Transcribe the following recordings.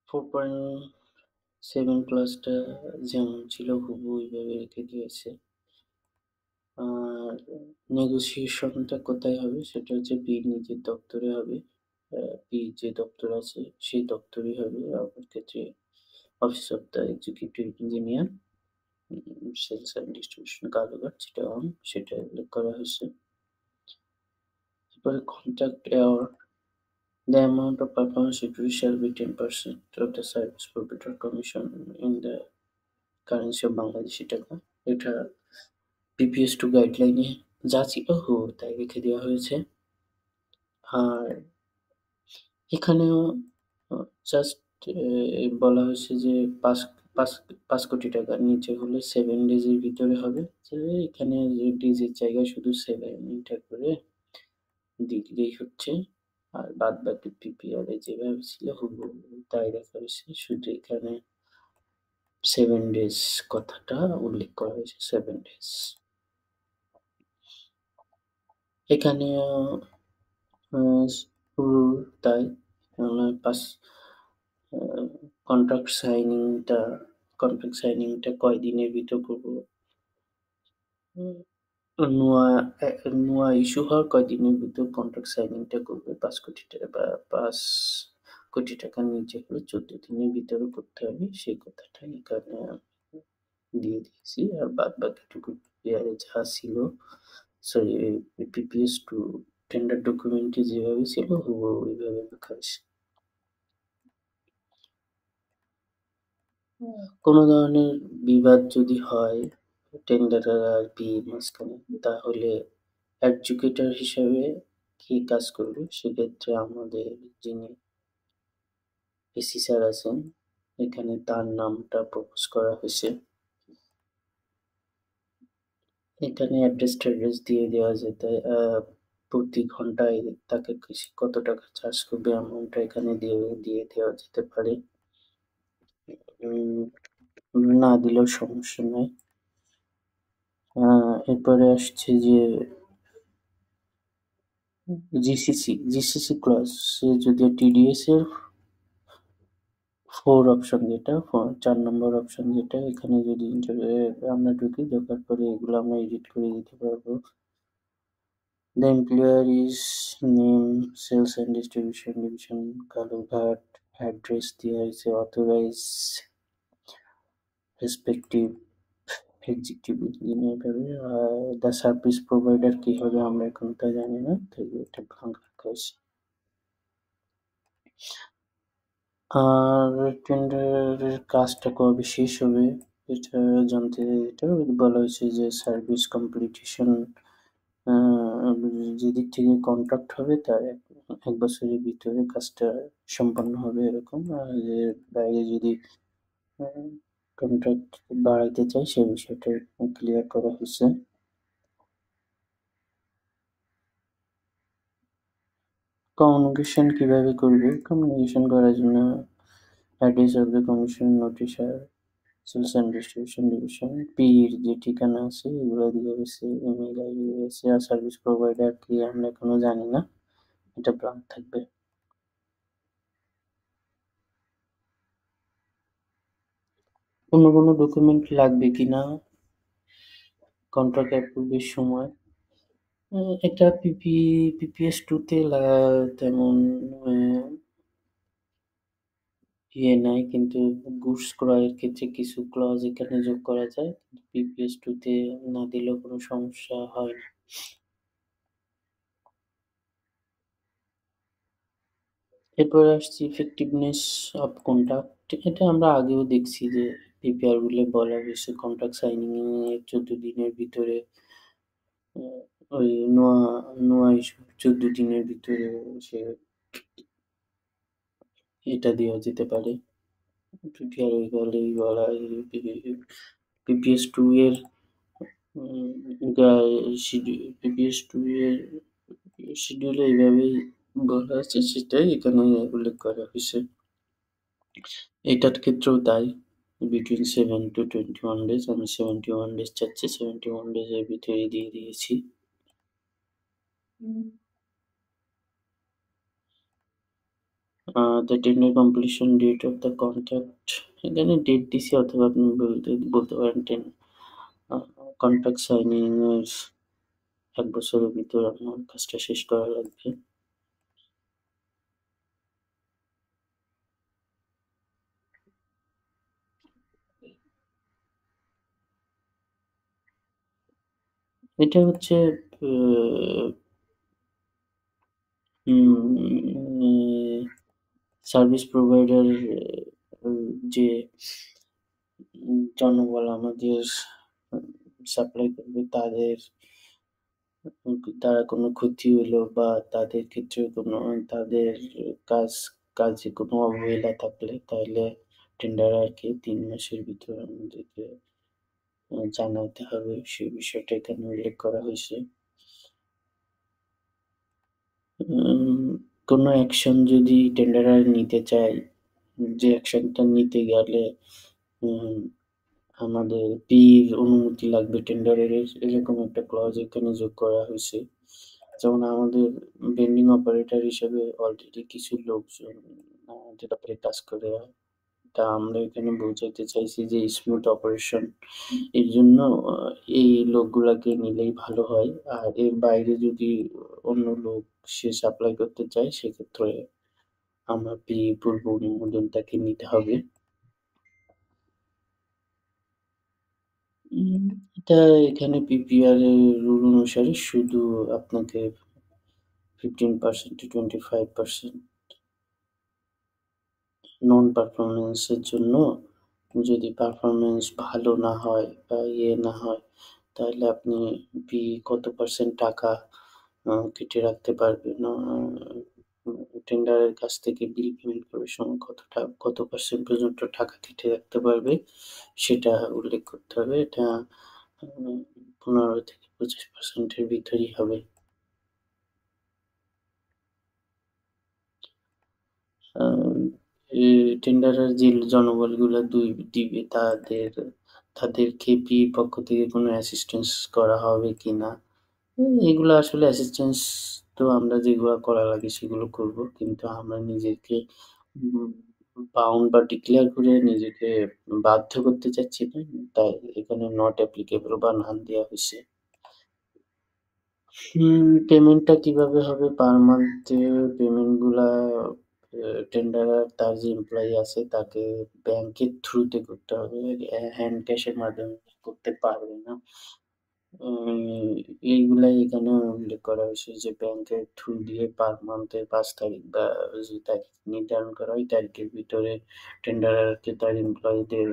4.7 ক্লাসটা যেমন ছিল হুবহু ওইভাবে রেখে দিয়েছে। আর নেগোসিয়েশনটা কোথায় হবে সেটা হচ্ছে পির নিজের দপ্তরে হবে। পির যে দপ্তর আছে সেই দপ্তরেই হবে। আমার ক্ষেত্রে office of the executive engineer, sales and distribution Kalurghat, Chittagong, সেটা উল্লেখ করা হয়েছে। এরপরে contract award, the amount of performance review shall be 10% of the service provider commission in the currency of Bangladeshi টাকা। এটা PPS2 গাইডলাইনে যা ছিল হুবহু তাই রেখে দেওয়া হয়েছে। আর এখানেও জাস্ট বলা হয়েছে যে ৫ কোটি টাকার নিচে হলে 7 ডেজের ভিতরে হবে। যে এখানে যে ডেজের জায়গায় শুধু 7 এটা করে দিলেই হচ্ছে। আর বাদবাকি PPR এ যেভাবে ছিল হুবহু তাই রাখা হয়েছে। শুধু এখানে 7 ডেজ কথাটা উল্লেখ করা হয়েছে, 7 ডেজ। এখানেও হুবহু তাই। পাস কন্ট্রাক্ট সাইনিংটা কয়দিনের ভিতর করবো? নোয়া নোয়া ইস্যু হওয়ার কয়দিনের ভিতর কন্ট্রাক্ট সাইনিংটা করবে? ৫ কোটি টাকা বা ৫ কোটি টাকার নিচে হলে ১৪ দিনের ভিতরে করতে হবে। সেই কথাটা এখানে দিয়ে দিয়েছি। আর বাদবাকিটুকু PPR এ যা ছিল, সরি, PPS2 টেন্ডার ডকুমেন্টে যেভাবে ছিল হুবহু ওইভাবে রাখা হয়েছে। কোনো ধরনের বিবাদ যদি হয় টেন্ডারার আর PE মাঝখানে, তাহলে অ্যাডজুকেটর হিসাবে কে কাজ করবে? সেক্ষেত্রে আমাদের যিনি এসি স্যার আছেন, এখানে তার নামটা প্রপোজ করা হয়েছে। এখানে অ্যাড্রেস দিয়ে দেওয়া যেতে, প্রতি ঘন্টায় তাকে কত টাকা চার্জ করবে অ্যামাউন্টটা এখানে দিয়ে দেওয়া যেতে পারে। না দিলেও সমস্যা নাই। এরপরে আসছে যে জিসিসি ক্লজ, সে যদি TDS এর 4 অপশন যেটা 4 নম্বর অপশন যেটা, এখানে যদি আমরা ঢুকি, ঢোকার পরে এগুলো আমরা এডিট করে দিতে পারবো। The employer is name, sales and distribution division, Kalughat, address দেওয়া হয়েছে, অথরাইজ রেসপেক্টিভ এক্সিকিউটিভ ইঞ্জিনিয়ার হবে। আর দ্য সার্ভিস প্রোভাইডার কি হবে আমরা এখন তা জানি না, তাই এটা blank রাখা হয়েছে। আর টেন্ডারের কাজটা কবে শেষ হবে এটা জানতে, এটা বলা হয়েছে যে সার্ভিস কমপ্লিটেশন যেদিক থেকে কন্ট্রাক্ট হবে তার ১ বছরের ভিতরে কাজটা সম্পন্ন হবে এরকম। আর এর বাইরে যদি কন্ট্রাক্ট বাড়াইতে চায় সে বিষয়টা ক্লিয়ার করা হয়েছে। কমিউনিকেশন কিভাবে করবে? কমিউনিকেশন করার জন্য address of the commission noticer, sales and distribution division, পির যে ঠিকানা আছে এগুলো দিয়ে গেছে, ইমেইল আইডি দিয়ে গেছে। আর সার্ভিস প্রোভাইডার কি আমরা এখনো জানি না, এটা ব্লাঙ্ক থাকবে। অন্য কোনো ডকুমেন্ট লাগবে কিনা কন্ট্রাক্ট অ্যাপ্রুভের সময়? এটা PPS2 তে তেমন নাই, কিন্তু গুডস ক্রয়ের ক্ষেত্রে কিছু ক্লজ এখানে যোগ করা যায়। PPS2 তে না দিলেও কোনো সমস্যা হয় না। এরপরে আসছি ইফেক্টিভনেস অফ কন্ট্রাক্ট। এটা আমরা আগেও দেখছি যে PPR গুলো বলা হয়েছে কন্ট্রাক্ট সাইনিং এর 14 দিনের ভিতরে, ওই নোয়া ইস্যু 14 দিনের ভিতরে সে এটা দেওয়া যেতে পারে। PPR বলেই বলা PPS2 এর PPS2 এর শিডিউলে এইভাবেই বলা আছে, সেটাই এখানে উল্লেখ করা হয়েছে। এটার ক্ষেত্রেও তাই, বিটুইন 7 to 21 ডেজ। আমি 71 ডেজ চাচ্ছি, 71 ডেজের ভিতরে দিয়ে দিয়েছি। The tender completion date of the contract, এখানে ডেট দিছি অথবা আপনি বলতে পারেন আ কন্ট্রাক্ট সাইনিং এর ১ বছরের ভিতর আমার কাজটা শেষ করা লাগবে। এটা হচ্ছে আ উম সার্ভিস প্রোভাইডার যে জনবল আমাদের উম সাপ্লাই করবে তারা কোনো ক্ষতি হইলো বা তাদের ক্ষেত্রে কোনো তাদের কাজ কাজে কোনো অবহেলা থাকলে তাহলে টেন্ডারারকে ৩ মাসের ভিতর আমাদেরকে জানাতে হবে। সেই বিষয়টা এখানে উল্লেখ করা হইছে। উম কোনো অ্যাকশন যদি টেন্ডারার নিতে চায়, যে অ্যাকশনটা নিতে গেলে উম আমাদের পির অনুমতি লাগবে টেন্ডারের এরকম একটা ক্লজ এখানে যোগ করা হইছে। যেমন আমাদের ভেন্ডিং অপারেটর হিসেবে অলরেডি কিছু লোকজন আমাদের ব্যাপারে কাজ করে। তা আমরা এখানে বোঝাতে চাইছি যে স্মুথ অপারেশন এর জন্য আ এই লোকগুলাকে নিলেই ভালো হয়। আর এর বাইরে যদি অন্য লোক সে সাপ্লাই করতে চায় সেক্ষেত্রে আমার পূর্ব অনুমোদন তাকে নিতে হবে। উম এটা এখানে পিপিআর এর রুল অনুসারে শুধু আপনাকে 15% to 25% নন পারফরম্যান্স এর জন্য যদি পারফরম্যান্স ভালো না হয় বা না হয়, তাহলে আপনি কত পার্সেন্ট টাকা কেটে রাখতে পারবেন। টেন্ডারের কাছ থেকে বিল পেমেন্ট করার সময় কত পার্সেন্ট পর্যন্ত টাকা কেটে রাখতে পারবে সেটা উল্লেখ করতে হবে। এটা 15 থেকে 25% এর ভিতরেই হবে। আম এ টেন্ডারের যে জনবলগুলা দিবে তাদেরকে পক্ষ থেকে কোনো অ্যাসিস্ট্যান্স করা হবে কিনা? এগুলা আসলে অ্যাসিস্ট্যান্স তো আমরা যেগুলা করা লাগে সেগুলো করব। কিন্তু আমরা নিজেকে উম বাউন্ড বা ডিক্লেয়ার করে নিজেকে বাধ্য করতে চাচ্ছি না। তাই এখানে নট অ্যাপ্লিকেবল বা নান দেয়া হইছে। পেমেন্টটা কিভাবে হবে? পার মান্থ পেমেন্ট গুলা টেন্ডারার তার যে এমপ্লয়ি আছে তাকে ব্যাংকের থ্রুতে করতে হবে। হ্যান্ড ক্যাশের মাধ্যমে করতে পারবে না। উম এইগুলাই এখানে উল্লেখ করা হয়েছে যে ব্যাংকের থ্রু দিয়ে পার মান্থের ৫ তারিখ বা যে তারিখ নির্ধারণ করা হয়, তারিখের ভিতরে টেন্ডারারকে তার এমপ্লয়িদের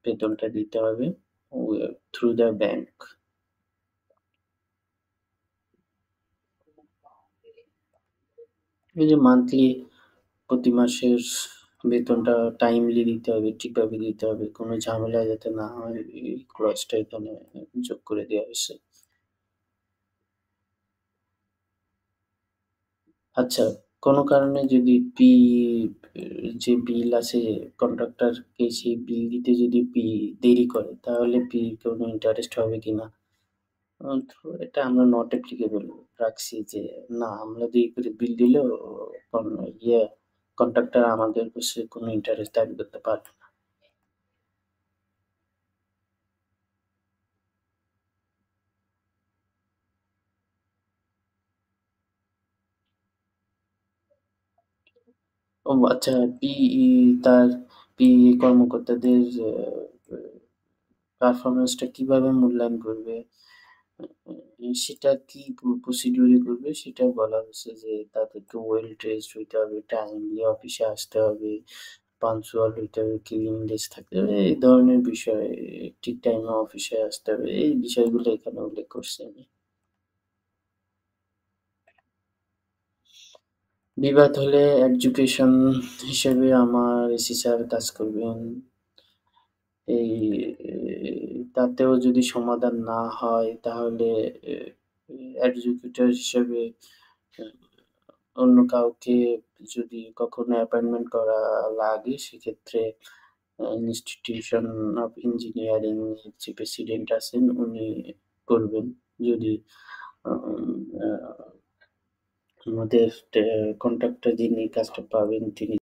বেতনটা দিতে হবে থ্রু দ্য ব্যাংক। এই যে মান্থলি প্রতি মাসের বেতনটা টাইমলি দিতে হবে, ঠিকভাবে দিতে হবে। কোনো ঝামেলা যাতে না হয় এই ক্লজটা এখানে যোগ করে দেয়া হইছে। আচ্ছা, কোনো কারণে যদি যে বিল আছে কন্ট্রাক্টরকে সেই বিল দিতে যদি দেরি করে তাহলে কোনো ইন্টারেস্ট হবে কিনা? তো এটা আমরা নট অ্যাপ্লিকেবল রাখছি যে না আমরা দেরি করে বিল দিলেও কন ইয়ে কন্ট্রাক্টর আমাদের কাছে কোনো ইন্টারেস্ট দাবি করতে পারবে না। ও আচ্ছা, পিই তার পিই কর্মকর্তাদের পারফরম্যান্সটা কিভাবে মূল্যায়ন করবে? সেটা কি প্রসিডিউর এ করবে সেটা বলা হয়েছে যে তাদেরকে ওয়েল ড্রেসড হইতে হবে, টাইমলি অফিসে আসতে হবে, পাংচুয়াল হইতে হবে, ক্লিনলিনেস থাকতে হবে। এই ধরনের বিষয় ঠিক টাইমে অফিসে আসতে হবে। এই বিষয়গুলো এখানে উল্লেখ করছি আমি। বিবাদ হলে এডুকেশন হিসেবে আমার এসি স্যার কাজ করবেন। এই তাতেও যদি সমাধান না হয় তাহলে এ এক্সিকিউটর হিসেবে আ অন্য কাউকে যদি কখনো অ্যাপয়েন্টমেন্ট করা লাগে সেক্ষেত্রে ইনস্টিটিউশন অফ ইঞ্জিনিয়ারিং এর যে প্রেসিডেন্ট আছেন উনি করবেন। যদি আম আ আমাদের কন্ট্রাক্টর যিনি কাজটা পাবেন তিনি